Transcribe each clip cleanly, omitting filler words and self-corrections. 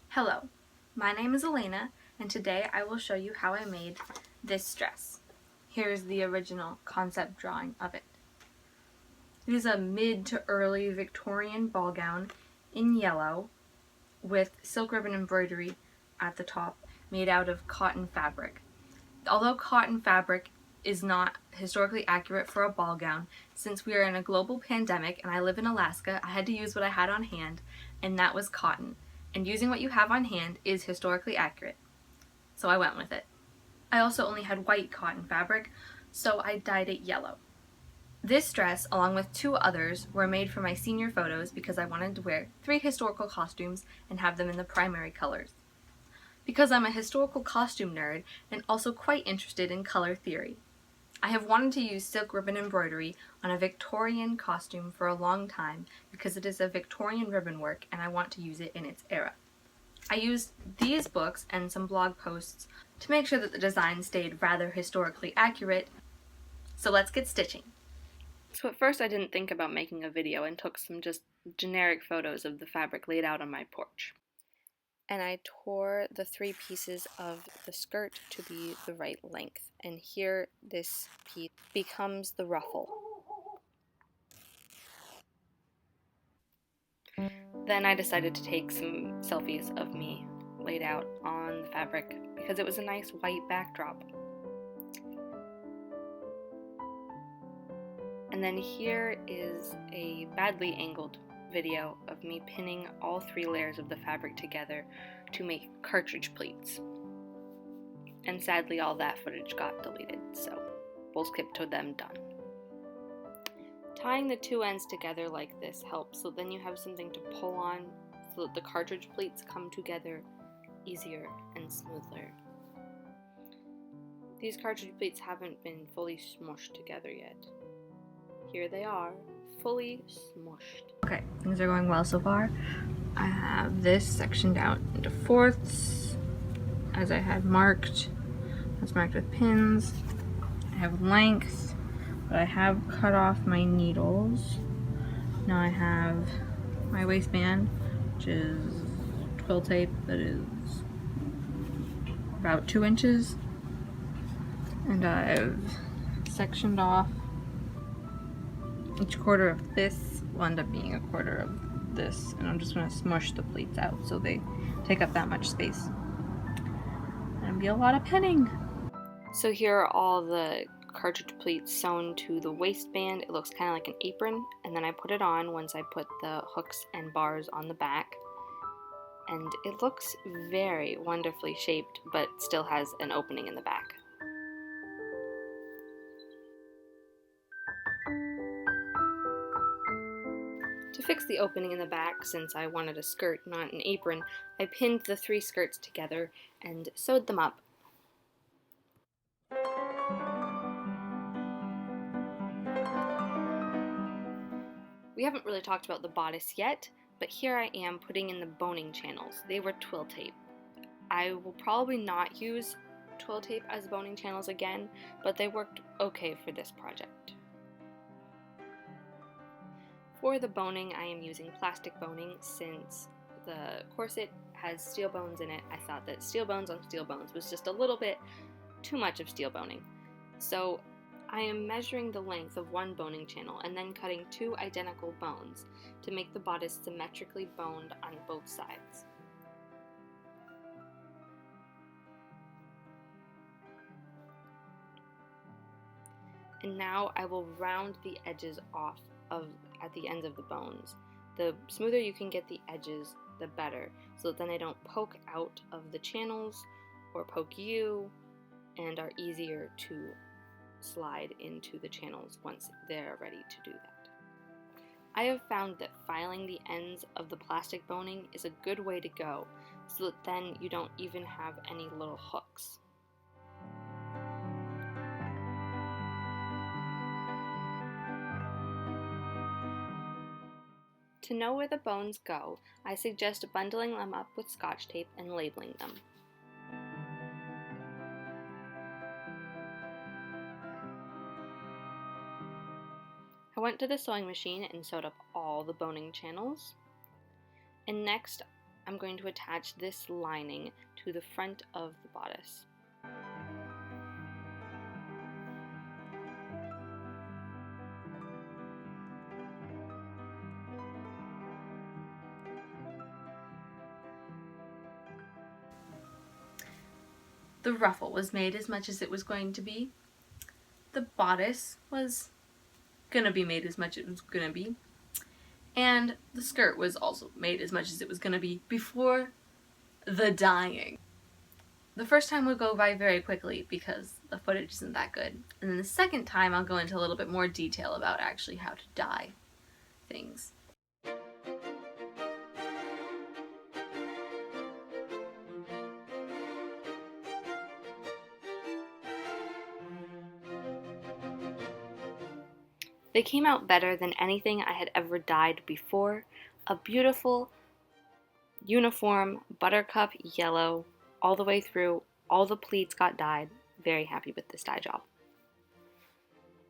Hello, my name is Alena, and today I will show you how I made this dress. Here's the original concept drawing of it. It is a mid to early Victorian ball gown in yellow with silk ribbon embroidery at the top, made out of cotton fabric. Although cotton fabric is not historically accurate for a ball gown, since we are in a global pandemic and I live in Alaska, I had to use what I had on hand, and that was cotton. And using what you have on hand is historically accurate, so I went with it. I also only had white cotton fabric, so I dyed it yellow. This dress, along with two others, were made for my senior photos because I wanted to wear 3 historical costumes and have them in the primary colors. Because I'm a historical costume nerd and also quite interested in color theory. I have wanted to use silk ribbon embroidery on a Victorian costume for a long time because it is a Victorian ribbon work and I want to use it in its era. I used these books and some blog posts to make sure that the design stayed rather historically accurate, so let's get stitching. So at first I didn't think about making a video and took some just generic photos of the fabric laid out on my porch. And I tore the 3 pieces of the skirt to be the right length. And here this piece becomes the ruffle. Then I decided to take some selfies of me laid out on the fabric because it was a nice white backdrop. And then here is a badly angled video of me pinning all 3 layers of the fabric together to make cartridge pleats. And sadly all that footage got deleted, so we'll skip to them done. Tying the 2 ends together like this helps, so then you have something to pull on so that the cartridge pleats come together easier and smoother. These cartridge pleats haven't been fully smushed together yet. Here they are, fully smushed. Okay, things are going well so far. I have this sectioned out into 4ths, as I had marked. That's marked with pins. I have length, but I have cut off my needles. Now I have my waistband, which is twill tape that is about 2 inches. And I've sectioned off each quarter of this will end up being a quarter of this, and I'm just going to smush the pleats out so they take up that much space. And it'll be a lot of pinning. So here are all the cartridge pleats sewn to the waistband. It looks kind of like an apron, and then I put it on once I put the hooks and bars on the back. And it looks very wonderfully shaped, but still has an opening in the back. To fix the opening in the back, since I wanted a skirt, not an apron, I pinned the 3 skirts together and sewed them up. We haven't really talked about the bodice yet, but here I am putting in the boning channels. They were twill tape. I will probably not use twill tape as boning channels again, but they worked okay for this project. For the boning, I am using plastic boning since the corset has steel bones in it. I thought that steel bones on steel bones was just a little bit too much of steel boning. So I am measuring the length of 1 boning channel and then cutting 2 identical bones to make the bodice symmetrically boned on both sides. And now I will round the edges off at the ends of the bones. The smoother you can get the edges, the better, so that then they don't poke out of the channels or poke you and are easier to slide into the channels once they're ready to do that. I have found that filing the ends of the plastic boning is a good way to go, so that then you don't even have any little hooks. To know where the bones go, I suggest bundling them up with Scotch tape and labeling them. I went to the sewing machine and sewed up all the boning channels. And next, I'm going to attach this lining to the front of the bodice. The ruffle was made as much as it was going to be. The bodice was gonna be made as much as it was gonna be. And the skirt was also made as much as it was gonna be before the dyeing. The first time will go by very quickly because the footage isn't that good. And then the second time I'll go into a little bit more detail about actually how to dye things. They came out better than anything I had ever dyed before. A beautiful, uniform, buttercup yellow all the way through. All the pleats got dyed. Very happy with this dye job.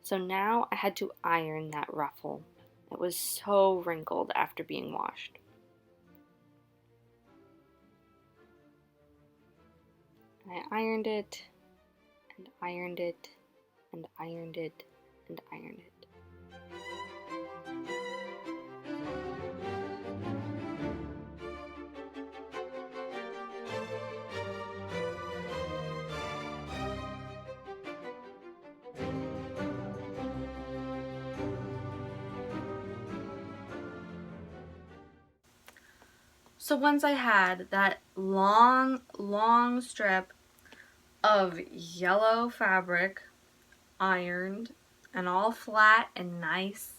So now I had to iron that ruffle. It was so wrinkled after being washed. And I ironed it, and ironed it, and ironed it, and ironed it. So once I had that long strip of yellow fabric ironed and all flat and nice,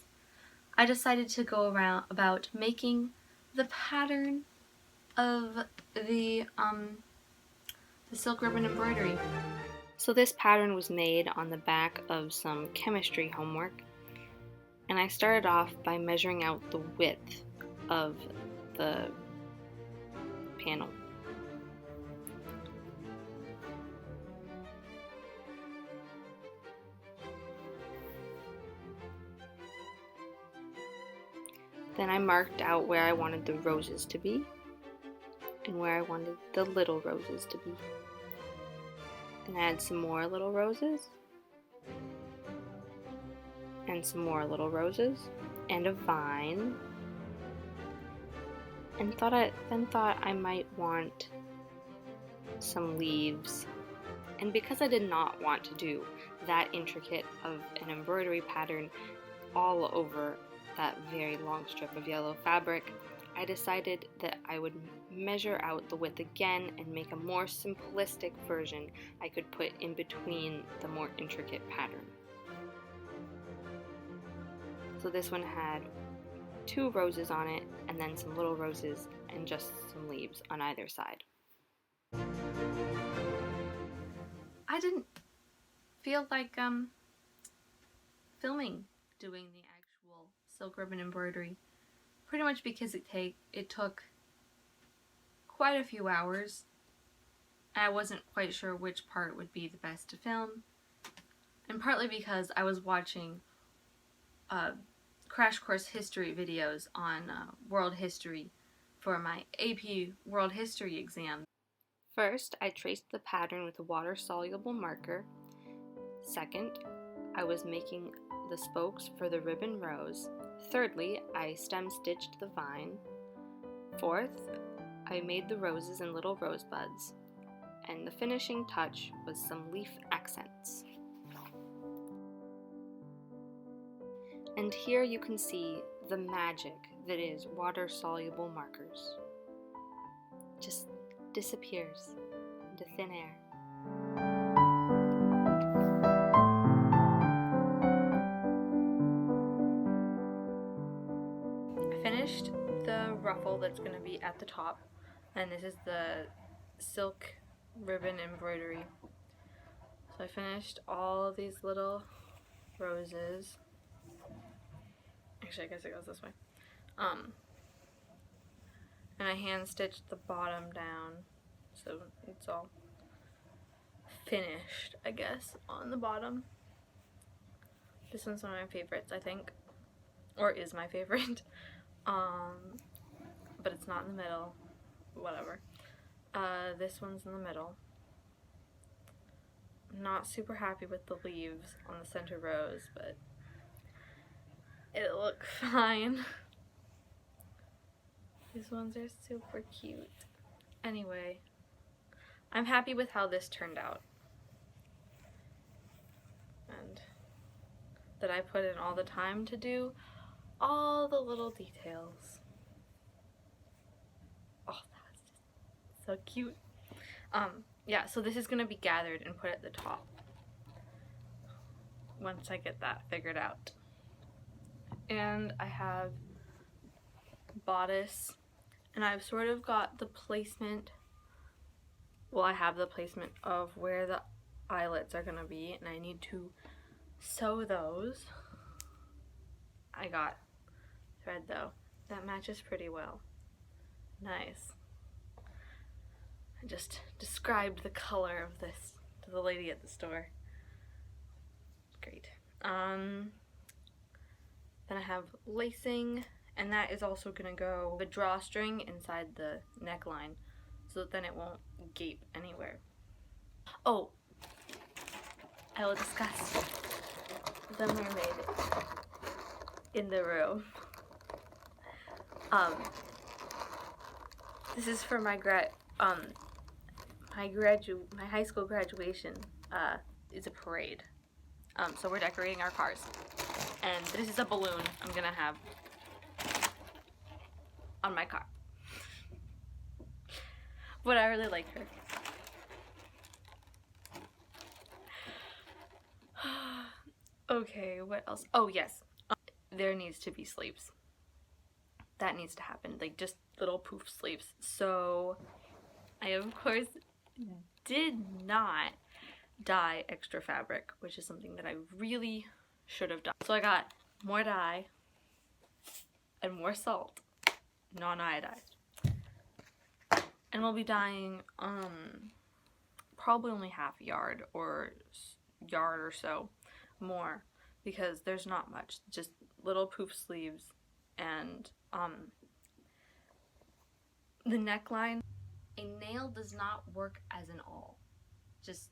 I decided to go about making the pattern of the silk ribbon embroidery. So this pattern was made on the back of some chemistry homework, and I started off by measuring out the width of the panel. Then I marked out where I wanted the roses to be and where I wanted the little roses to be. Then I had some more little roses and some more little roses and a vine, and thought I might want some leaves. And because I did not want to do that intricate of an embroidery pattern all over that very long strip of yellow fabric, I decided that I would measure out the width again and make a more simplistic version I could put in between the more intricate pattern. So this one had 2 roses on it, and then some little roses and just some leaves on either side. I didn't feel like filming doing the actual silk ribbon embroidery, pretty much because it took quite a few hours. I wasn't quite sure which part would be the best to film, and partly because I was watching crash course history videos on world history for my AP World History exam. First, I traced the pattern with a water-soluble marker. Second, I was making the spokes for the ribbon rose. Thirdly, I stem stitched the vine. Fourth, I made the roses and little rosebuds. And the finishing touch was some leaf accents. And here you can see the magic that is water-soluble markers. Just disappears into thin air. I finished the ruffle that's going to be at the top, and this is the silk ribbon embroidery. So I finished all of these little roses. Actually, I guess it goes this way. And I hand stitched the bottom down, so it's all finished, I guess, on the bottom. This one's one of my favorites, I think. or is my favorite. But it's not in the middle. Whatever. This one's in the middle. Not super happy with the leaves on the center rows, but it looks fine. These ones are super cute. Anyway, I'm happy with how this turned out. And that I put in all the time to do all the little details. Oh, that was just so cute. Yeah, so this is gonna be gathered and put at the top once I get that figured out. And I have bodice, and I've sort of got the placement, well, I have the placement of where the eyelets are gonna be, and I need to sew those. I got thread though. That matches pretty well. Nice. I just described the color of this to the lady at the store. Great. Then I have lacing, and that is also gonna go a drawstring inside the neckline so that then it won't gape anywhere. Oh, I will discuss the mermaid in the room. This is for my high school graduation. Is a parade. So we're decorating our cars. And this is a balloon I'm gonna have on my car. But I really like her. Okay, what else? Oh yes, there needs to be sleeves. That needs to happen, like just little poof sleeves. So I of course did not dye extra fabric, which is something that I really should have done. So I got more dye and more salt, non-iodized. And we'll be dyeing probably only half yard or so more, because there's not much, just little poof sleeves. And the neckline, a nail does not work as an awl. Just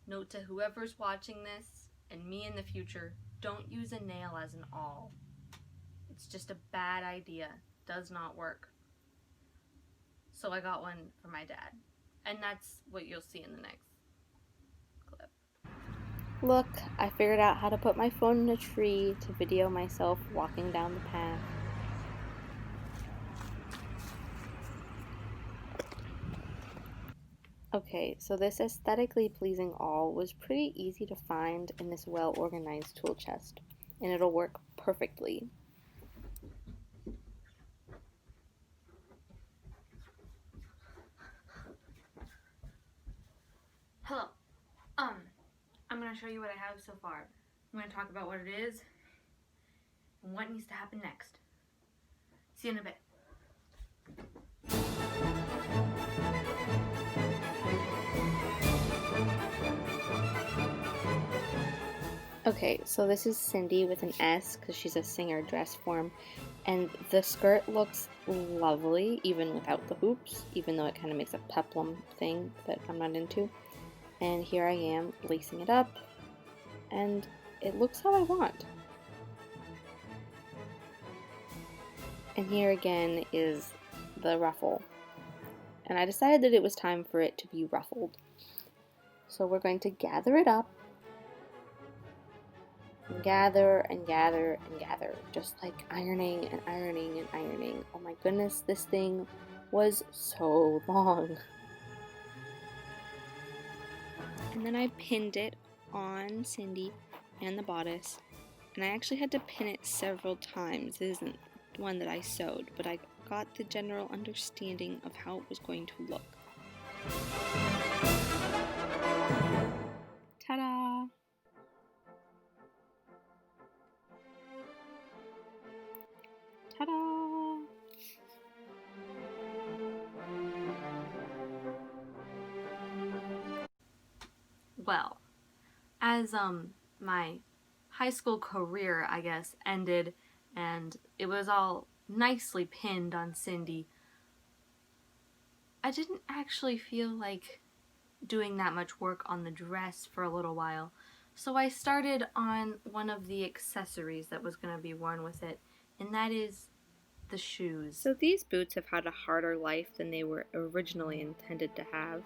note to whoever's watching this and me in the future, don't use a nail as an awl. It's just a bad idea. Does not work. So I got one for my dad, and that's what you'll see in the next clip. Look, I figured out how to put my phone in a tree to video myself walking down the path. Okay, so this aesthetically pleasing awl was pretty easy to find in this well-organized tool chest, and it'll work perfectly. Hello. I'm going to show you what I have so far. I'm going to talk about what it is and what needs to happen next. See you in a bit. Okay, so this is Cindy with an S because she's a singer dress form, and the skirt looks lovely even without the hoops, even though it kind of makes a peplum thing that I'm not into. And here I am lacing it up, and it looks how I want. And here again is the ruffle, and I decided that it was time for it to be ruffled. So we're going to gather it up, and gather and gather and gather, just like ironing and ironing and ironing. Oh my goodness, this thing was so long. And then I pinned it on Cindy and the bodice, and I actually had to pin it several times. This isn't one that I sewed, but I got the general understanding of how it was going to look. Ta-da! Ta-da! Well, as my high school career, I guess, ended, and it was all nicely pinned on Cindy, I didn't actually feel like doing that much work on the dress for a little while. So I started on one of the accessories that was going to be worn with it, and that is the shoes. So these boots have had a harder life than they were originally intended to have,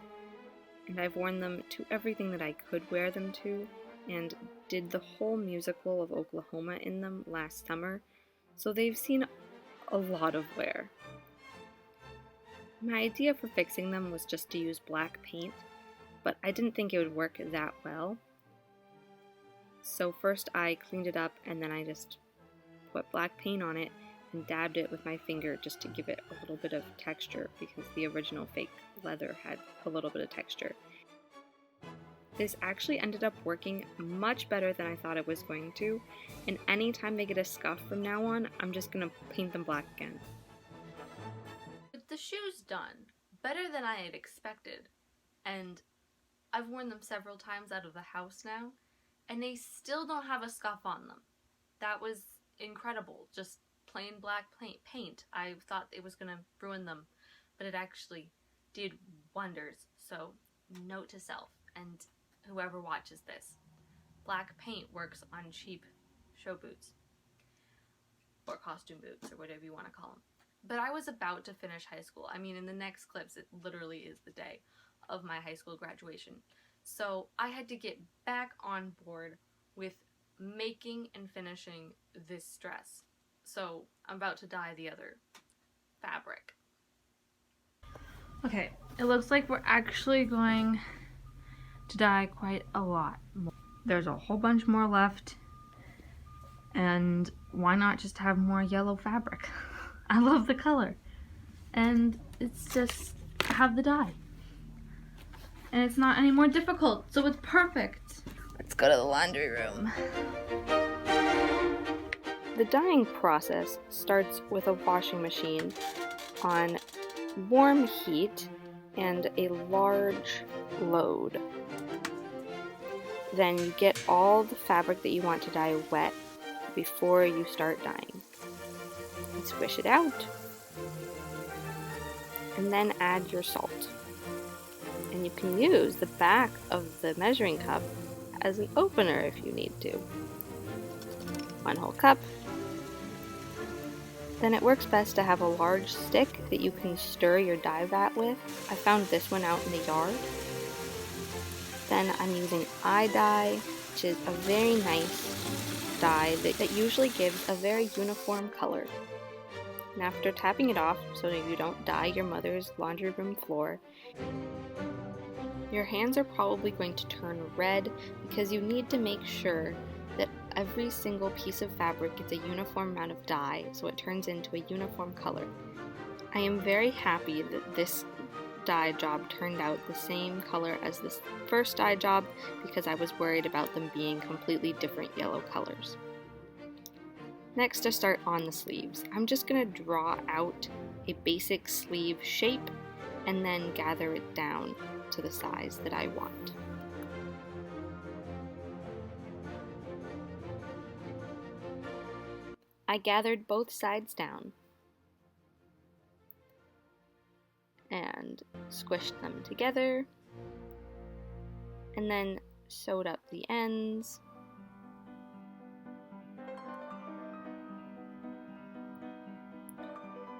and I've worn them to everything that I could wear them to, and did the whole musical of Oklahoma in them last summer, so they've seen a lot of wear. My idea for fixing them was just to use black paint, but I didn't think it would work that well. So first I cleaned it up, and then I just put black paint on it and dabbed it with my finger just to give it a little bit of texture, because the original fake leather had a little bit of texture. This actually ended up working much better than I thought it was going to, and anytime they get a scuff from now on, I'm just going to paint them black again. With the shoes done, better than I had expected, and I've worn them several times out of the house now, and they still don't have a scuff on them. That was incredible. Just plain black paint. I thought it was going to ruin them, but it actually did wonders. So, note to self, and whoever watches this, black paint works on cheap show boots, or costume boots, or whatever you want to call them. But I was about to finish high school. I mean, in the next clips, it literally is the day of my high school graduation. So I had to get back on board with making and finishing this dress. So I'm about to dye the other fabric. Okay, it looks like we're actually going to dye quite a lot more. There's a whole bunch more left, and why not just have more yellow fabric? I love the color, and it's just have the dye. And it's not any more difficult, so it's perfect. Let's go to the laundry room. The dyeing process starts with a washing machine on warm heat and a large load. Then you get all the fabric that you want to dye wet before you start dyeing. And squish it out. And then add your salt. And you can use the back of the measuring cup as an opener if you need to. One whole cup. Then it works best to have a large stick that you can stir your dye vat with. I found this one out in the yard. Then I'm using eye dye, which is a very nice dye that usually gives a very uniform color. And after tapping it off so that you don't dye your mother's laundry room floor, your hands are probably going to turn red because you need to make sure that every single piece of fabric gets a uniform amount of dye so it turns into a uniform color. I am very happy that this dye job turned out the same color as this first dye job because I was worried about them being completely different yellow colors. Next, I start on the sleeves. I'm just going to draw out a basic sleeve shape and then gather it down to the size that I want. I gathered both sides down and squished them together and then sewed up the ends.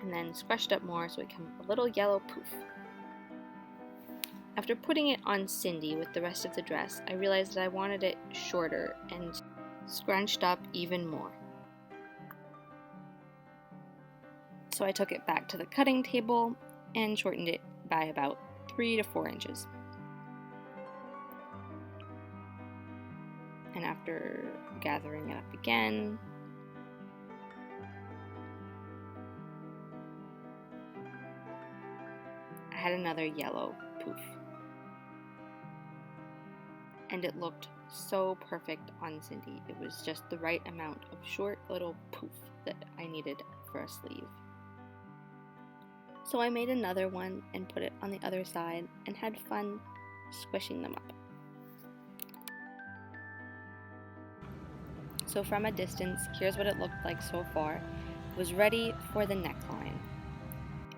And then squished up more so it becomes a little yellow poof. After putting it on Cindy with the rest of the dress, I realized that I wanted it shorter and scrunched up even more. So I took it back to the cutting table and shortened it by about 3 to 4 inches. And after gathering it up again, I had another yellow poof. And it looked so perfect on Cindy. It was just the right amount of short little poof that I needed for a sleeve. So I made another one and put it on the other side and had fun squishing them up. So from a distance, here's what it looked like so far. It was ready for the neckline.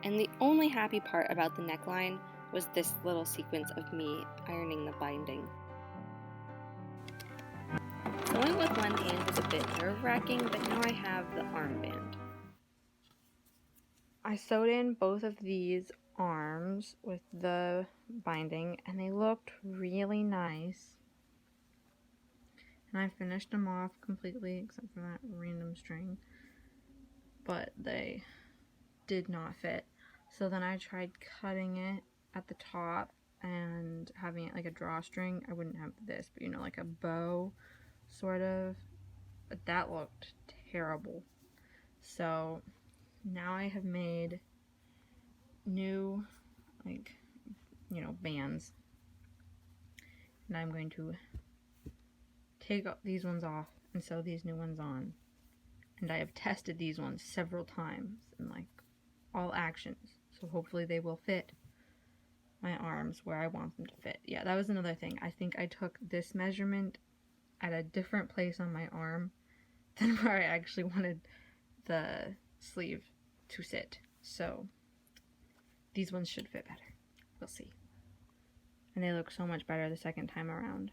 And the only happy part about the neckline was this little sequence of me ironing the binding. Sewing with one hand was a bit nerve-wracking, but now I have the armband. I sewed in both of these arms with the binding, and they looked really nice. And I finished them off completely, except for that random string. But they did not fit. So then I tried cutting it at the top and having it like a drawstring. I wouldn't have this, but you know, like a bow, sort of. But that looked terrible. So now I have made new, like, you know, bands. And I'm going to take these ones off and sew these new ones on. And I have tested these ones several times in like all actions. So hopefully they will fit my arms where I want them to fit. Yeah, that was another thing. I think I took this measurement at a different place on my arm than where I actually wanted the sleeve to sit. So these ones should fit better. We'll see. And they look so much better the second time around.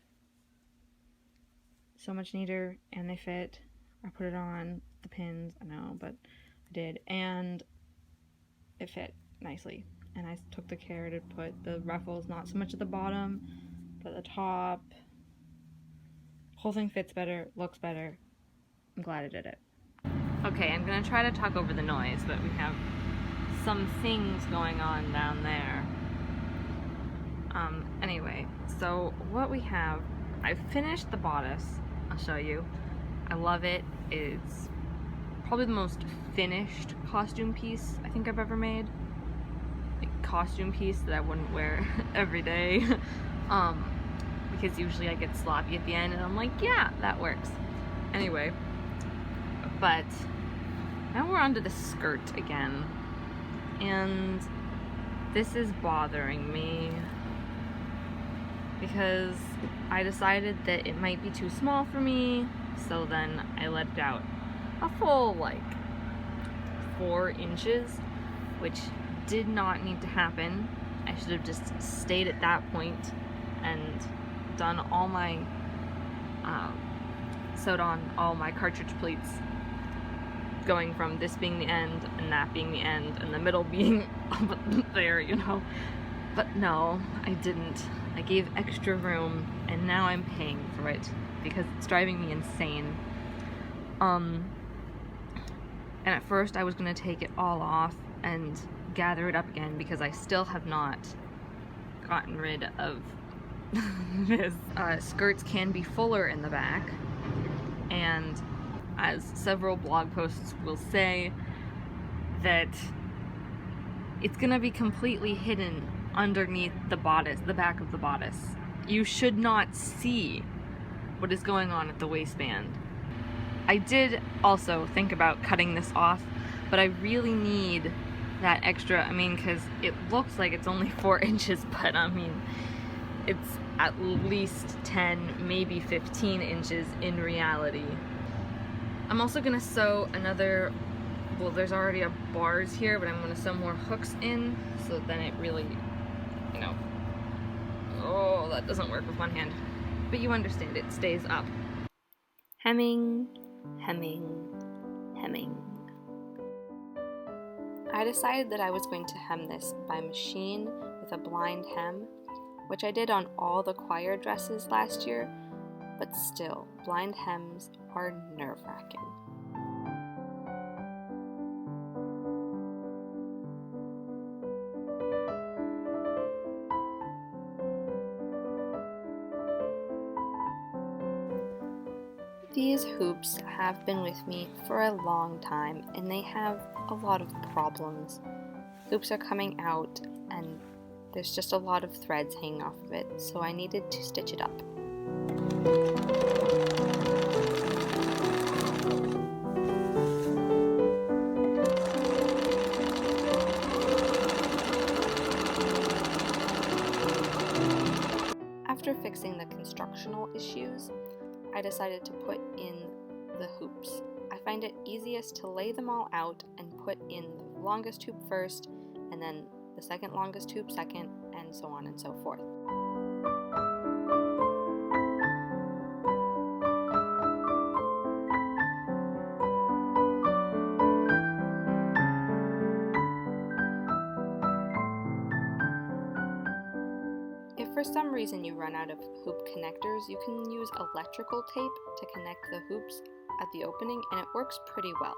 So much neater, and they fit. I put it on the pins, I know, but I did, and it fit nicely. And I took the care to put the ruffles not so much at the bottom, but at the top. Whole thing fits better, looks better. I'm glad I did it. Okay, I'm gonna try to talk over the noise, but we have some things going on down there. Anyway, so what we have, I finished the bodice. I'll show you. I love it. It's probably the most finished costume piece I think I've ever made. Like, costume piece that I wouldn't wear every day. Because usually I get sloppy at the end and I'm like, yeah, that works. Anyway, but now we're onto the skirt again. And this is bothering me because I decided that it might be too small for me, so then I let it out a full, like, 4 inches, which did not need to happen. I should have just stayed at that point and done all my, sewed on all my cartridge pleats, going from this being the end and that being the end and the middle being up there, you know. But no, I didn't. I gave extra room, and now I'm paying for it because it's driving me insane. And at first I was gonna take it all off and gather it up again because I still have not gotten rid of this. Skirts can be fuller in the back, and as several blog posts will say, that it's gonna be completely hidden underneath the bodice, the back of the bodice. You should not see what is going on at the waistband. I did also think about cutting this off, but I really need that extra, because it looks like it's only 4 inches, but it's at least 10, maybe 15 inches in reality. I'm also gonna sew another, well, there's already a bars here, but I'm gonna sew more hooks in, so then it really, oh, that doesn't work with one hand. But you understand, it stays up. Hemming, hemming, hemming. I decided that I was going to hem this by machine with a blind hem, which I did on all the choir dresses last year, but still, blind hems are nerve-wracking. These hoops have been with me for a long time, and they have a lot of problems. Hoops are coming out, and there's just a lot of threads hanging off of it, so I needed to stitch it up. After fixing the constructional issues, I decided to put in hoops. I find it easiest to lay them all out and put in the longest hoop first, and then the second longest hoop second, and so on and so forth. If for some reason you run out of hoop connectors, you can use electrical tape to connect the hoops at the opening, and it works pretty well.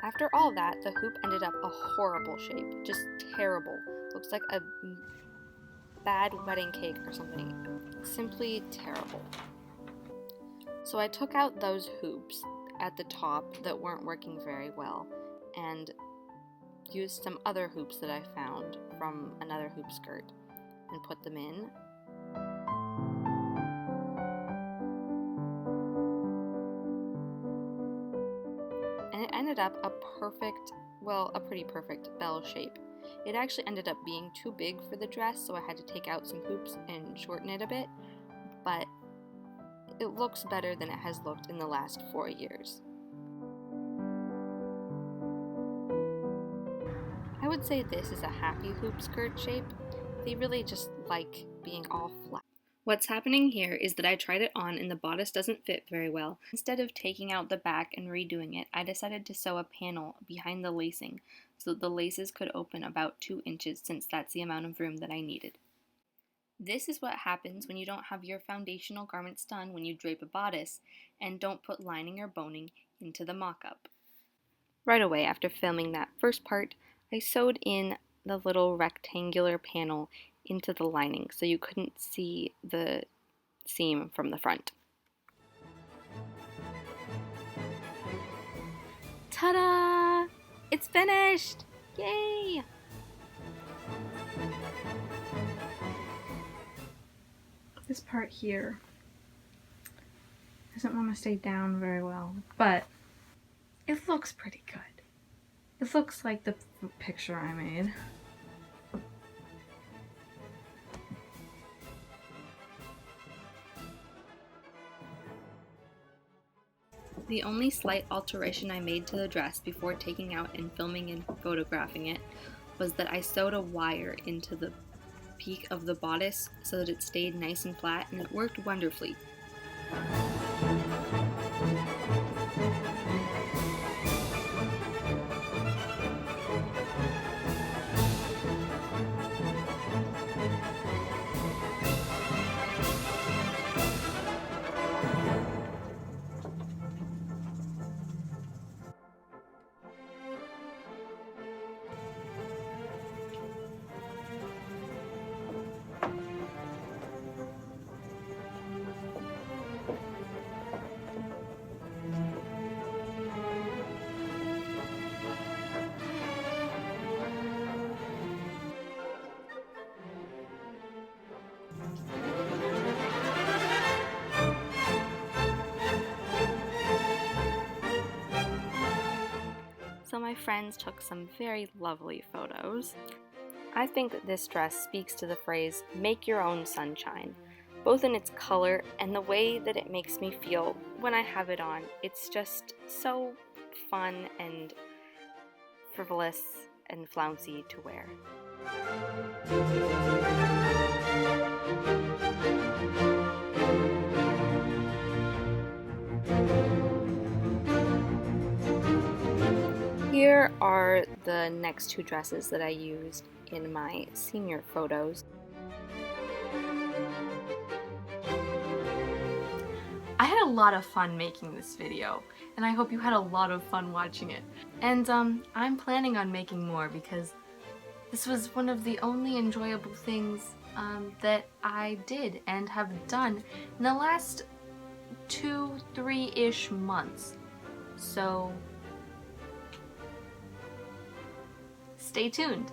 After all that, the hoop ended up a horrible shape, just terrible. Looks like a bad wedding cake or something. Simply terrible. So I took out those hoops at the top that weren't working very well and used some other hoops that I found from another hoop skirt and put them in. And it ended up a pretty perfect bell shape. It actually ended up being too big for the dress, so I had to take out some hoops and shorten it a bit, but it looks better than it has looked in the last 4 years. I would say this is a happy hoop skirt shape. They really just like being all flat. What's happening here is that I tried it on and the bodice doesn't fit very well. Instead of taking out the back and redoing it, I decided to sew a panel behind the lacing so that the laces could open about 2 inches, since that's the amount of room that I needed. This is what happens when you don't have your foundational garments done when you drape a bodice and don't put lining or boning into the mock-up. Right away after filming that first part, I sewed in the little rectangular panel into the lining so you couldn't see the seam from the front. Ta-da! It's finished! Yay! This part here doesn't want to stay down very well, but it looks pretty good. It looks like the picture I made. The only slight alteration I made to the dress before taking out and filming and photographing it was that I sewed a wire into the peak of the bodice so that it stayed nice and flat, and it worked wonderfully. So my friends took some very lovely photos. I think that this dress speaks to the phrase, "make your own sunshine," both in its color and the way that it makes me feel when I have it on. It's just so fun and frivolous and flouncy to wear. Here are the next 2 dresses that I used in my senior photos. I had a lot of fun making this video, and I hope you had a lot of fun watching it. And I'm planning on making more because this was one of the only enjoyable things that I did and have done in the last 2-3-ish months. So stay tuned.